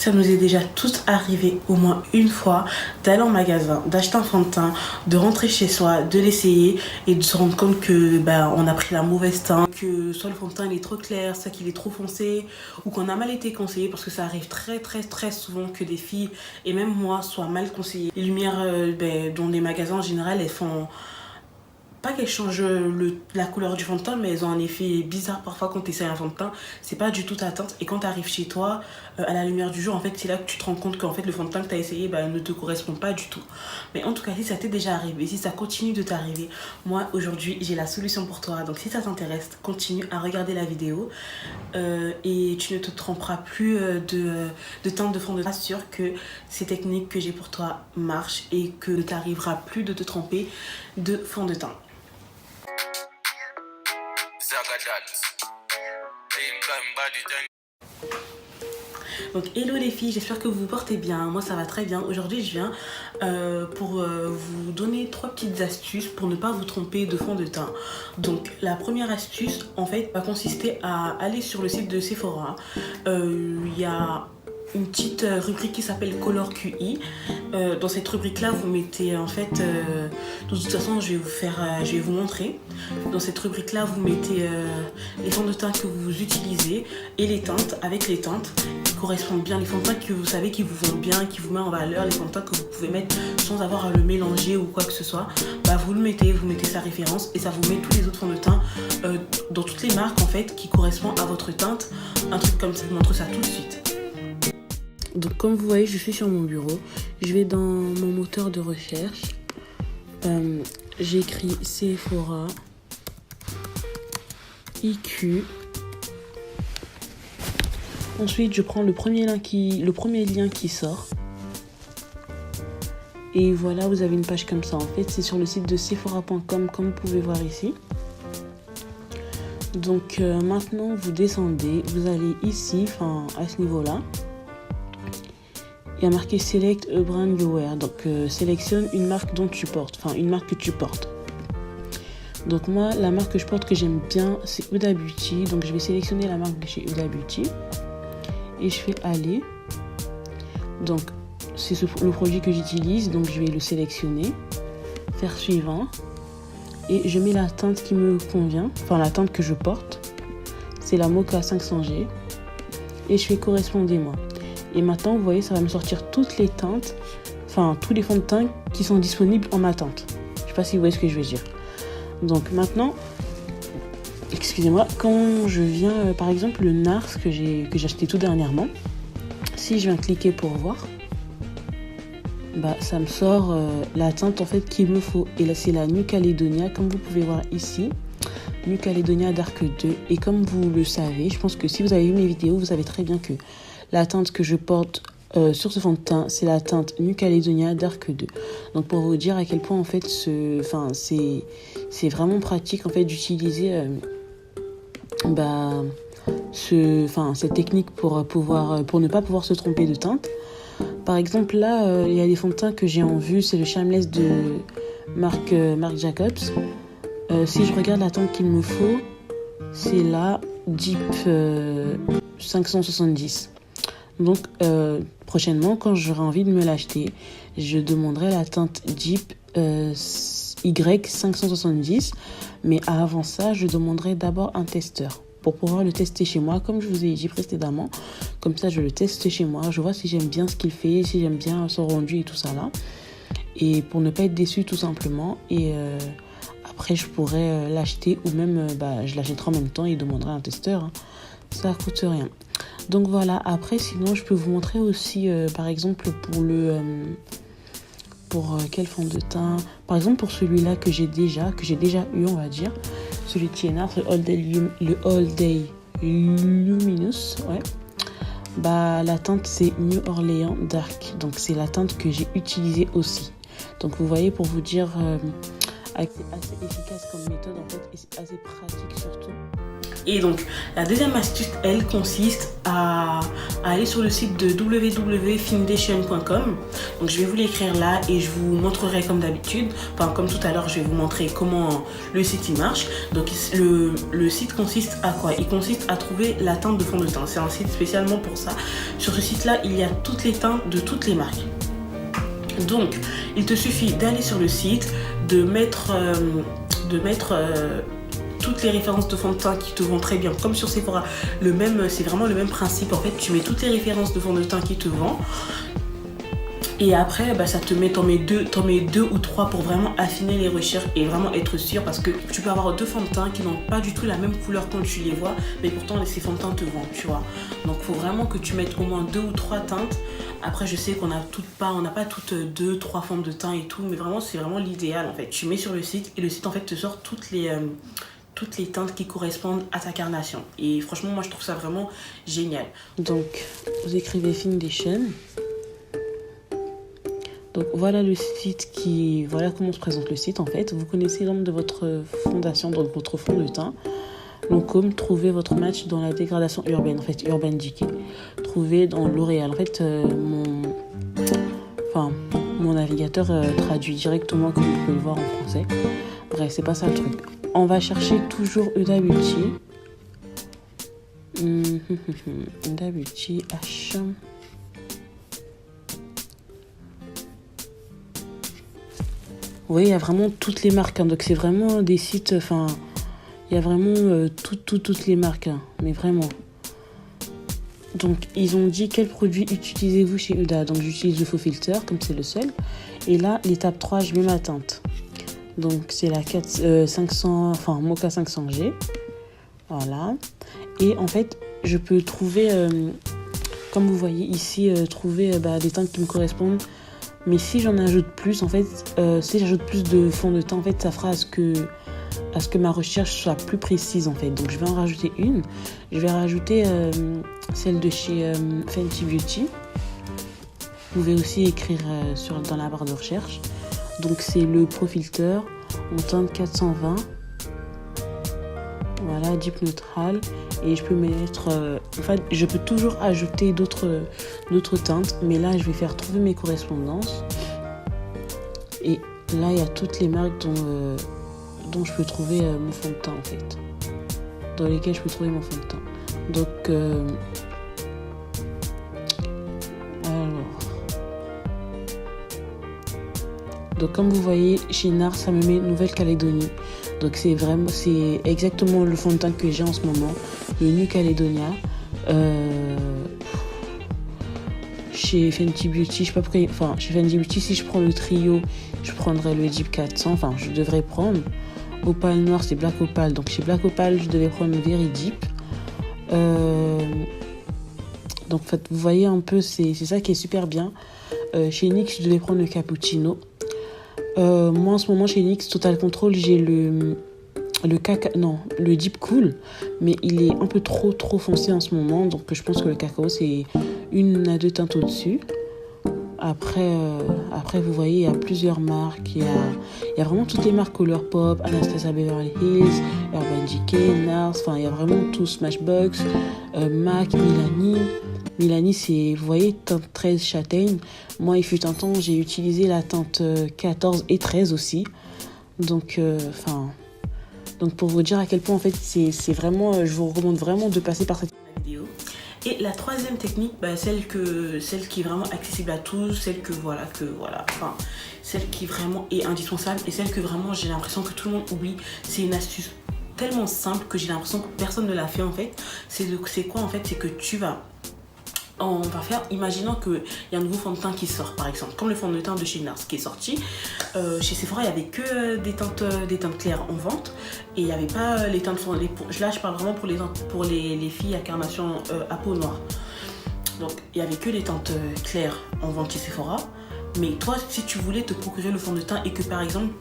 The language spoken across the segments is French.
Ça nous est déjà tous arrivé au moins une fois d'aller en magasin, d'acheter un fond de teint, de rentrer chez soi, de l'essayer et de se rendre compte que on a pris la mauvaise teinte, que soit le fond de teint il est trop clair, soit qu'il est trop foncé ou qu'on a mal été conseillé, parce que ça arrive très souvent que des filles et même moi soient mal conseillées. Les lumières dans les magasins en général, elles font pas qu'elles changent la couleur du fond de teint, mais elles ont un effet bizarre parfois quand tu essaies un fond de teint. C'est pas du tout ta teinte. Et quand tu arrives chez toi, à la lumière du jour, en fait, c'est là que tu te rends compte qu'en fait, le fond de teint que tu as essayé ne te correspond pas du tout. Mais en tout cas, si ça t'est déjà arrivé, si ça continue de t'arriver, moi, aujourd'hui, j'ai la solution pour toi. Donc, si ça t'intéresse, continue à regarder la vidéo et tu ne te tromperas plus de teinte de fond de teint. Sûr que ces techniques que j'ai pour toi marchent et que ne t'arrivera plus de te tromper de fond de teint. Donc hello les filles, j'espère que vous vous portez bien, moi ça va très bien. Aujourd'hui je viens pour vous donner 3 petites astuces pour ne pas vous tromper de fond de teint. Donc la première astuce en fait va consister à aller sur le site de Sephora. Il y a une petite rubrique qui s'appelle Color QI. Dans cette rubrique là vous mettez en fait de toute façon je vais vous montrer. Dans cette rubrique là vous mettez les fonds de teint que vous utilisez et les teintes avec les teintes qui correspondent bien, les fonds de teint que vous savez qui vous vont bien, qui vous met en valeur, les fonds de teint que vous pouvez mettre sans avoir à le mélanger ou quoi que ce soit. Vous mettez sa référence et ça vous met tous les autres fonds de teint dans toutes les marques en fait qui correspondent à votre teinte. Un truc comme ça, je vous montre ça tout de suite. Donc comme vous voyez, je suis sur mon bureau, je vais dans mon moteur de recherche, j'écris Sephora IQ, ensuite je prends le premier lien qui sort, et voilà, vous avez une page comme ça. En fait c'est sur le site de sephora.com comme vous pouvez voir ici. Donc maintenant vous descendez, vous allez ici, à ce niveau là. Il y a marqué Select a brand you wear, donc sélectionne une marque dont tu portes, une marque que tu portes. Donc moi, la marque que je porte que j'aime bien, c'est Huda Beauty, donc je vais sélectionner la marque de chez Huda Beauty et je fais aller. Donc c'est le produit que j'utilise, donc je vais le sélectionner, faire suivant et je mets la teinte qui me convient, la teinte que je porte, c'est la Mocha 500G et je fais correspondez-moi. Et maintenant, vous voyez, ça va me sortir toutes les teintes, tous les fonds de teint qui sont disponibles en ma teinte. Je sais pas si vous voyez ce que je veux dire. Donc maintenant, excusez-moi, quand je viens, par exemple, le NARS que j'ai acheté tout dernièrement, si je viens cliquer pour voir, ça me sort la teinte en fait qu'il me faut. Et là, c'est la New Caledonia, comme vous pouvez voir ici. New Caledonia Dark 2. Et comme vous le savez, je pense que si vous avez vu mes vidéos, vous savez très bien que la teinte que je porte sur ce fond de teint, c'est la teinte New Caledonia Dark 2. Donc pour vous dire à quel point en fait c'est vraiment pratique en fait d'utiliser cette technique pour ne pas pouvoir se tromper de teinte. Par exemple là, il y a des fonds de teint que j'ai en vue, c'est le Shameless de Marc Jacobs. Si je regarde la teinte qu'il me faut, c'est la Deep 570. Donc prochainement, quand j'aurai envie de me l'acheter, je demanderai la teinte Deep Y570. Mais avant ça, je demanderai d'abord un testeur pour pouvoir le tester chez moi, comme je vous ai dit précédemment. Comme ça, je le teste chez moi, je vois si j'aime bien ce qu'il fait, si j'aime bien son rendu et tout ça là. Et pour ne pas être déçu tout simplement. Et après, je pourrais l'acheter ou même je l'achèterai en même temps et demanderai un testeur. Hein. Ça coûte rien. Donc voilà, après sinon je peux vous montrer aussi par exemple pour quel fond de teint, par exemple pour celui-là que j'ai déjà eu, on va dire, celui de TNR, le All Day Luminous, ouais. La teinte c'est New Orleans Dark, donc c'est la teinte que j'ai utilisée aussi. Donc vous voyez, pour vous dire assez efficace comme méthode en fait, et c'est assez pratique surtout. Et donc, la deuxième astuce, elle consiste à aller sur le site de www.foundation.com. Donc, je vais vous l'écrire là et je vous montrerai comme d'habitude. Enfin, comme tout à l'heure, je vais vous montrer comment le site il marche. Donc, le site consiste à quoi? Il consiste à trouver la teinte de fond de teint. C'est un site spécialement pour ça. Sur ce site-là, il y a toutes les teintes de toutes les marques. Donc, il te suffit d'aller sur le site, de mettre toutes les références de fond de teint qui te vont très bien, comme sur Sephora. C'est vraiment le même principe. En fait, tu mets toutes les références de fond de teint qui te vont. Et après, ça te met, t'en mets deux ou trois pour vraiment affiner les recherches et vraiment être sûr, parce que tu peux avoir deux fonds de teint qui n'ont pas du tout la même couleur quand tu les vois, mais pourtant ces fonds de teint te vont, tu vois. Donc, il faut vraiment que tu mettes au moins 2 ou 3 teintes. Après, je sais qu'on n'a pas toutes 2, 3 fonds de teint et tout, mais vraiment, c'est vraiment l'idéal en fait. Tu mets sur le site et le site en fait te sort toutes les teintes qui correspondent à ta carnation. Et franchement, moi, je trouve ça vraiment génial. Donc, vous écrivez Foundation. Donc, voilà le site voilà comment se présente le site, en fait. Vous connaissez le nom de votre fondation, donc votre fond de teint. Donc, comme trouver votre match dans la dégradation urbaine, en fait, Urban Decay. Trouver dans L'Oréal. En fait, mon navigateur traduit directement, comme vous pouvez le voir en français. Bref, c'est pas ça le truc. On va chercher toujours Huda Beauty. Huda Beauty H. Vous voyez, il y a vraiment toutes les marques. Donc, c'est vraiment des sites... il y a vraiment toutes les marques. Mais vraiment. Donc, ils ont dit quel produit utilisez-vous chez Huda. Donc, j'utilise le faux filter, comme c'est le seul. Et là, l'étape 3, je mets ma teinte. Donc, c'est la 500, Mocha 500G. Voilà. Et en fait, je peux trouver, comme vous voyez ici, trouver des teintes qui me correspondent. Mais si j'en ajoute plus, en fait, si j'ajoute plus de fond de teint, en fait, ça fera à ce que ma recherche soit plus précise, en fait. Donc, je vais en rajouter une. Je vais rajouter celle de chez Fenty Beauty. Vous pouvez aussi écrire dans la barre de recherche. Donc, c'est le Pro Filter en teinte 420. Voilà, Deep Neutral. Et je peux mettre... je peux toujours ajouter d'autres teintes. Mais là, je vais faire trouver mes correspondances. Et là, il y a toutes les marques dont je peux trouver mon fond de teint, en fait. Dans lesquelles je peux trouver mon fond de teint. Donc... Donc, comme vous voyez, chez NARS, ça me met Nouvelle-Calédonie. Donc, c'est exactement le fond de teint que j'ai en ce moment. Le New Caledonia. Chez Fenty Beauty, je sais pas pourquoi... chez Fenty Beauty, si je prends le trio, je prendrais le Deep 400. Je devrais prendre. Opale noir, c'est Black Opale. Donc, chez Black Opale, je devais prendre le Very Deep. Donc, en fait, vous voyez un peu, c'est ça qui est super bien. Chez NYX, je devais prendre le Cappuccino. Moi en ce moment chez NYX Total Control, j'ai le Deep Cool, mais il est un peu trop foncé en ce moment, donc je pense que le cacao c'est 1 à 2 teintes au-dessus. Après vous voyez, il y a plusieurs marques, il y a vraiment toutes les marques Colourpop, Anastasia Beverly Hills, Urban Decay, NARS, il y a vraiment tout, Smashbox, MAC, Milani, c'est, vous voyez, teinte 13 châtaigne. Moi, il fut un temps, j'ai utilisé la teinte 14 et 13 aussi. Donc, pour vous dire à quel point, en fait, c'est vraiment, je vous recommande vraiment de passer par cette vidéo. Et la troisième technique, celle qui est vraiment accessible à tous, celle qui vraiment est indispensable et celle que vraiment j'ai l'impression que tout le monde oublie, c'est une astuce tellement simple que j'ai l'impression que personne ne l'a fait en fait. C'est quoi en fait? C'est que on va faire, imaginons qu'il y a un nouveau fond de teint qui sort par exemple, comme le fond de teint de chez NARS qui est sorti. Chez Sephora, il n'y avait que des teintes claires en vente et il n'y avait pas les teintes là je parle vraiment pour les filles à carnation à peau noire. Donc il n'y avait que les teintes claires en vente chez Sephora. Mais toi, si tu voulais te procurer le fond de teint et que par exemple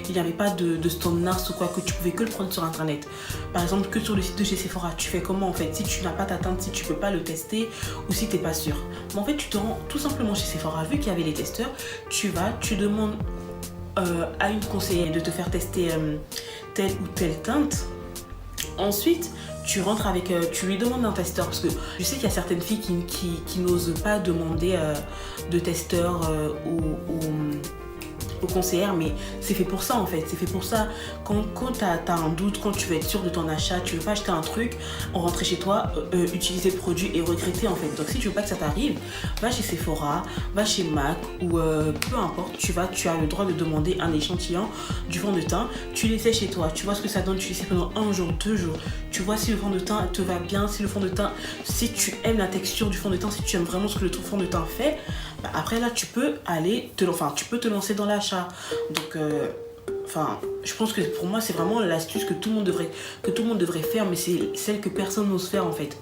il n'y avait pas de stand NARS ou quoi, que tu pouvais que le prendre sur internet, par exemple que sur le site de chez Sephora, tu fais comment en fait si tu n'as pas ta teinte, si tu peux pas le tester ou si t'es pas sûr? Mais en fait, tu te rends tout simplement chez Sephora, vu qu'il y avait les testeurs, tu demandes à une conseillère de te faire tester telle ou telle teinte. Ensuite, tu rentres avec, tu lui demandes un testeur parce que je sais qu'il y a certaines filles qui n'osent pas demander de testeur aux conseillères, mais c'est fait pour ça en fait, c'est fait pour ça. Quand tu as un doute, quand tu veux être sûr de ton achat, tu veux pas acheter un truc, rentrer chez toi, utiliser le produit et regretter en fait. Donc si tu veux pas que ça t'arrive, va chez Sephora, va chez MAC ou peu importe, tu as le droit de demander un échantillon du fond de teint, tu l'essaies chez toi, tu vois ce que ça donne, tu l'essaies pendant 1 jour, 2 jours, tu vois si le fond de teint te va bien, si le fond de teint, si tu aimes la texture du fond de teint, si tu aimes vraiment ce que le fond de teint fait, bah après là tu peux te lancer dans l'achat. Donc je pense que pour moi c'est vraiment l'astuce que tout le monde devrait faire, mais c'est celle que personne n'ose faire en fait.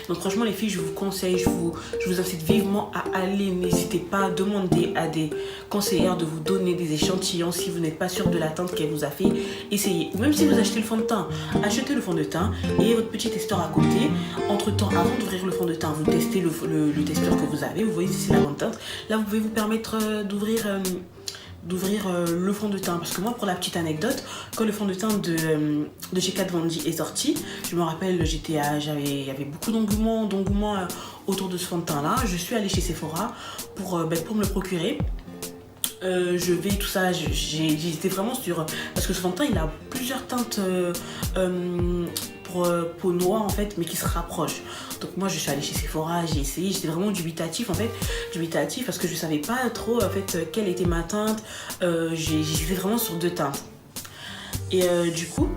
Donc franchement les filles, je vous conseille, je vous incite vivement à aller, n'hésitez pas à demander à des conseillères de vous donner des échantillons si vous n'êtes pas sûr de la teinte qu'elle vous a fait. Essayez, même si vous achetez le fond de teint, achetez le fond de teint et votre petit testeur à côté. Entre temps, avant d'ouvrir le fond de teint, vous testez le testeur que vous avez, vous voyez si c'est la bonne teinte. Là vous pouvez vous permettre d'ouvrir le fond de teint, parce que moi, pour la petite anecdote, quand le fond de teint de chez Kat Von D est sorti, je me rappelle, il y avait beaucoup d'engouement autour de ce fond de teint là. Je suis allée chez Sephora pour me le procurer. Je vais tout ça, j'étais vraiment sur, parce que ce fond de teint il a plusieurs teintes pour peau noire en fait, mais qui se rapprochent. Donc moi je suis allée chez Sephora, j'ai essayé, j'étais vraiment dubitatif parce que je savais pas trop en fait quelle était ma teinte. J'étais vraiment sur 2 teintes. Et du coup,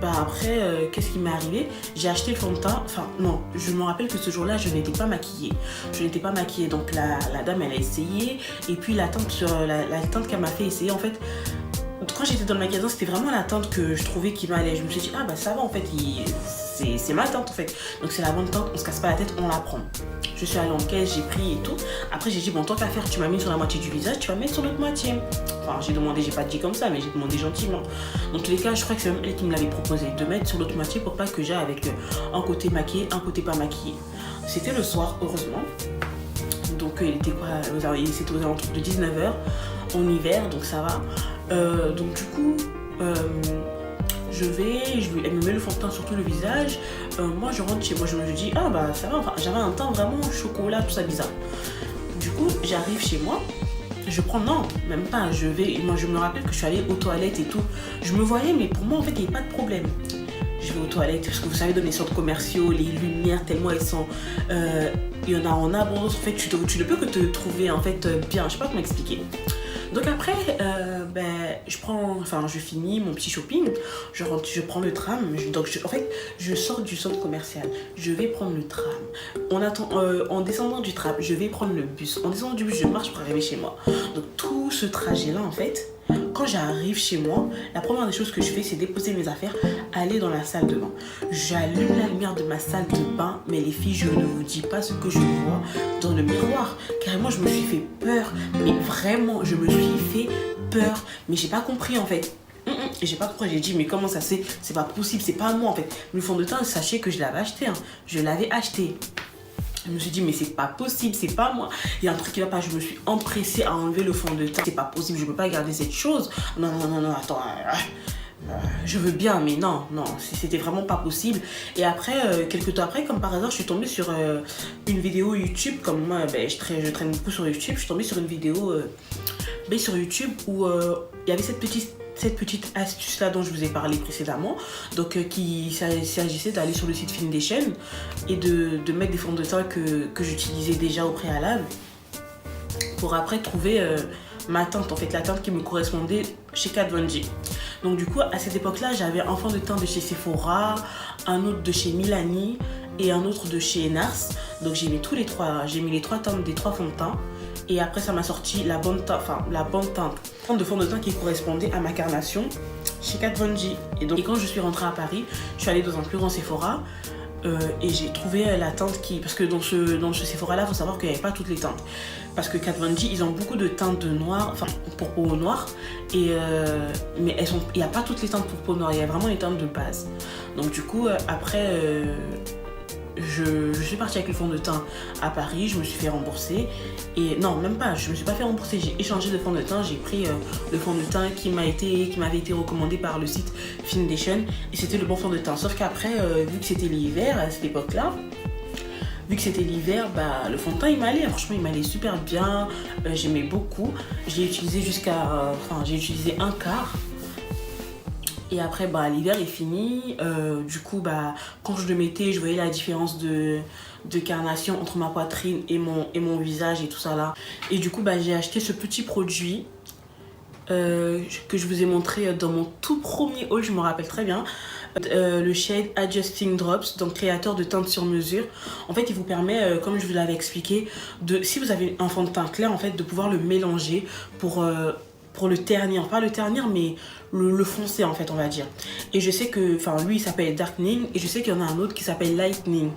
après, qu'est-ce qui m'est arrivé? J'ai acheté le fond de teint, je me rappelle que ce jour-là, je n'étais pas maquillée. Donc la dame, elle a essayé, et puis la teinte qu'elle m'a fait essayer, en fait, quand j'étais dans le magasin, c'était vraiment la teinte que je trouvais qui m'allait. Je me suis dit, ah bah ça va en fait, c'est ma teinte en fait. Donc c'est la bonne teinte, on se casse pas la tête, on la prend. Je suis allée en caisse, j'ai pris et tout. Après j'ai dit, bon, tant qu'à faire, tu m'as mis sur la moitié du visage, tu vas mettre sur l'autre moitié. Enfin, j'ai pas dit comme ça, mais j'ai demandé gentiment. Dans tous les cas, je crois que c'est même elle qui me l'avait proposé, de mettre sur l'autre moitié pour pas que j'aille avec un côté maquillé, un côté pas maquillé. C'était le soir, heureusement. Donc il était quoi? C'était aux alentours de 19h en hiver, donc ça va. Donc du coup, elle me met le fond de teint sur tout le visage. Moi je rentre chez moi, je me dis, ah bah ça va, j'avais un teint vraiment chocolat, tout ça bizarre. Du coup, j'arrive chez moi, je prends, non, même pas, moi je me rappelle que je suis allée aux toilettes et tout. Je me voyais, mais pour moi en fait il n'y avait pas de problème. Je vais aux toilettes, parce que vous savez, dans les centres commerciaux, les lumières, tellement elles sont... il y en a en abondance, en fait, tu ne peux que te trouver en fait bien, je sais pas comment expliquer. Donc après, je finis mon petit shopping, je rentre, je prends le tram. Je sors du centre commercial, je vais prendre le tram. En descendant du tram, je vais prendre le bus. En descendant du bus, je marche pour arriver chez moi. Donc tout ce trajet-là, en fait, quand j'arrive chez moi, la première des choses que je fais, c'est déposer mes affaires, aller dans la salle de bain. J'allume la lumière de ma salle de bain, mais les filles, je ne vous dis pas ce que je vois dans le miroir. Carrément, je me suis fait peur, mais vraiment, je me suis fait peur. Mais j'ai pas compris en fait. J'ai pas compris, j'ai dit, mais comment ça c'est pas possible, c'est pas moi en fait. Le fond de teint, sachez que je l'avais acheté, je l'avais acheté. Je me suis dit, mais c'est pas possible, c'est pas moi. Il y a un truc qui va pas. Je me suis empressée à enlever le fond de teint. C'est pas possible, je peux pas garder cette chose. Non, attends. Je veux bien, mais non, c'était vraiment pas possible. Et après, quelques temps après, comme par hasard, je suis tombée sur une vidéo YouTube. Comme moi, je traîne beaucoup sur YouTube. Je suis tombée sur une vidéo sur YouTube où il y avait cette petite astuce là dont je vous ai parlé précédemment, donc il s'agissait d'aller sur le site Foundation et de mettre des fonds de teint que j'utilisais déjà au préalable pour après trouver ma teinte, en fait la teinte qui me correspondait chez Kat Von D. Donc du coup à cette époque là j'avais un fond de teint de chez Sephora, un autre de chez Milani et un autre de chez Nars. Donc j'ai mis les trois teintes des 3 fonds de teint. Et après, ça m'a sorti la bonne teinte de fond de teint qui correspondait à ma carnation chez Kat Von D. Et quand je suis rentrée à Paris, je suis allée dans un plus grand Sephora et j'ai trouvé la teinte qui... Parce que dans ce Sephora-là, il faut savoir qu'il n'y avait pas toutes les teintes. Parce que Kat Von D, ils ont beaucoup de teintes de noir, pour peau noire. Mais il n'y a pas toutes les teintes pour peau noire, il y a vraiment les teintes de base. Donc du coup, après... je suis partie avec le fond de teint à Paris, je me suis fait rembourser. Et non, même pas, je me suis pas fait rembourser, j'ai échangé de fond de teint, j'ai pris le fond de teint qui m'avait été recommandé par le site Foundation et c'était le bon fond de teint. Sauf qu'après, vu que c'était l'hiver à cette époque-là, bah, le fond de teint il m'allait, franchement il m'allait super bien, j'aimais beaucoup. J'ai utilisé j'ai utilisé un quart. Et après, bah, l'hiver est fini. Du coup, bah, quand je le mettais, je voyais la différence de carnation entre ma poitrine et mon visage et tout ça là. Et du coup, bah, j'ai acheté ce petit produit que je vous ai montré dans mon tout premier haul, je me rappelle très bien. Le shade Adjusting Drops, donc créateur de teinte sur mesure. En fait, il vous permet, comme je vous l'avais expliqué, si vous avez un fond de teint clair, en fait, de pouvoir le mélanger pour le ternir, pas le ternir mais le foncer en fait on va dire. Et je sais que, lui il s'appelle Darkening et je sais qu'il y en a un autre qui s'appelle Lightening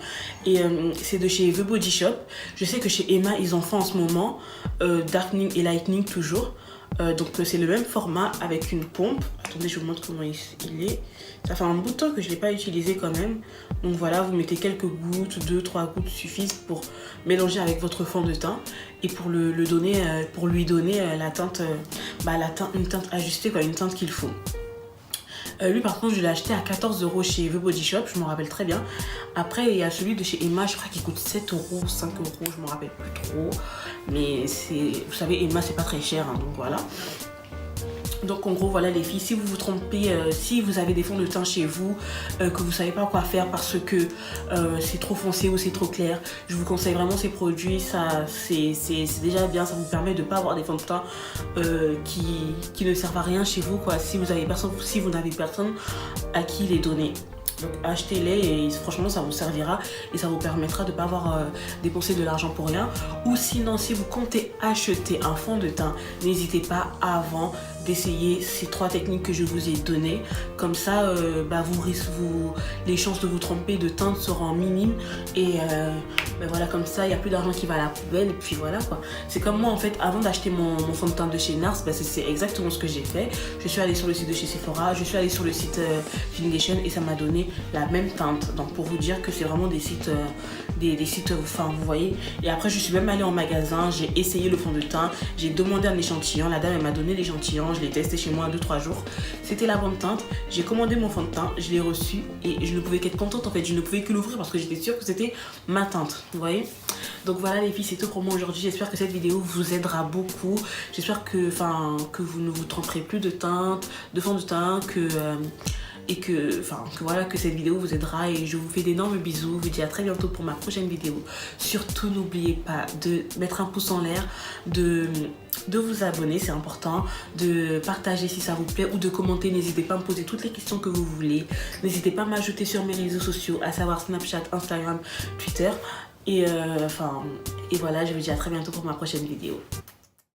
et c'est de chez The Body Shop. Je sais que chez Emma ils en font en ce moment Darkening et Lightening toujours. Donc c'est le même format avec une pompe. Attendez, je vous montre comment il est. Ça fait un bout de temps que je ne l'ai pas utilisé quand même. Donc voilà, vous mettez quelques gouttes, 2-3 gouttes suffisent pour mélanger avec votre fond de teint et pour lui donner la teinte, une teinte ajustée, quoi, une teinte qu'il faut. Lui par contre je l'ai acheté à 14 € chez The Body Shop, je me rappelle très bien. Après il y a celui de chez Emma, je crois qu'il coûte 7 €, 5 €, je me rappelle plus trop. Mais vous savez Emma c'est pas très cher hein, donc voilà. Donc en gros voilà les filles, si vous vous trompez, si vous avez des fonds de teint chez vous, que vous savez pas quoi faire parce que c'est trop foncé ou c'est trop clair, je vous conseille vraiment ces produits. Ça c'est déjà bien, ça vous permet de pas avoir des fonds de teint qui ne servent à rien chez vous quoi, si vous n'avez personne à qui les donner. Donc achetez-les et franchement ça vous servira et ça vous permettra de ne pas avoir dépensé de l'argent pour rien. Ou sinon si vous comptez acheter un fond de teint, n'hésitez pas avant d'essayer ces 3 techniques que je vous ai données. Comme ça les chances de vous tromper de teinte seront minimes et voilà, comme ça il n'y a plus d'argent qui va à la poubelle et puis voilà quoi. C'est comme moi en fait, avant d'acheter mon fond de teint de chez NARS, c'est exactement ce que j'ai fait. Je suis allée sur le site de chez Sephora, je suis allée sur le site Foundation et ça m'a donné la même teinte. Donc pour vous dire que c'est vraiment des sites vous voyez. Et après je suis même allée en magasin, j'ai essayé le fond de teint, j'ai demandé un échantillon, la dame elle m'a donné l'échantillon, je l'ai testé chez moi 2-3 jours, c'était la bonne teinte. J'ai commandé mon fond de teint, je l'ai reçu et je ne pouvais qu'être contente en fait, je ne pouvais que l'ouvrir parce que j'étais sûre que c'était ma teinte, vous voyez. Donc voilà les filles, c'est tout pour moi aujourd'hui. J'espère que cette vidéo vous aidera beaucoup. J'espère que vous ne vous tromperez plus de teinte, de fond de teint, que cette vidéo vous aidera et je vous fais d'énormes bisous. Je vous dis à très bientôt pour ma prochaine vidéo. Surtout n'oubliez pas de mettre un pouce en l'air, de vous abonner, c'est important, de partager si ça vous plaît ou de commenter. N'hésitez pas à me poser toutes les questions que vous voulez. N'hésitez pas à m'ajouter sur mes réseaux sociaux, à savoir Snapchat, Instagram, Twitter. Et voilà, je vous dis à très bientôt pour ma prochaine vidéo.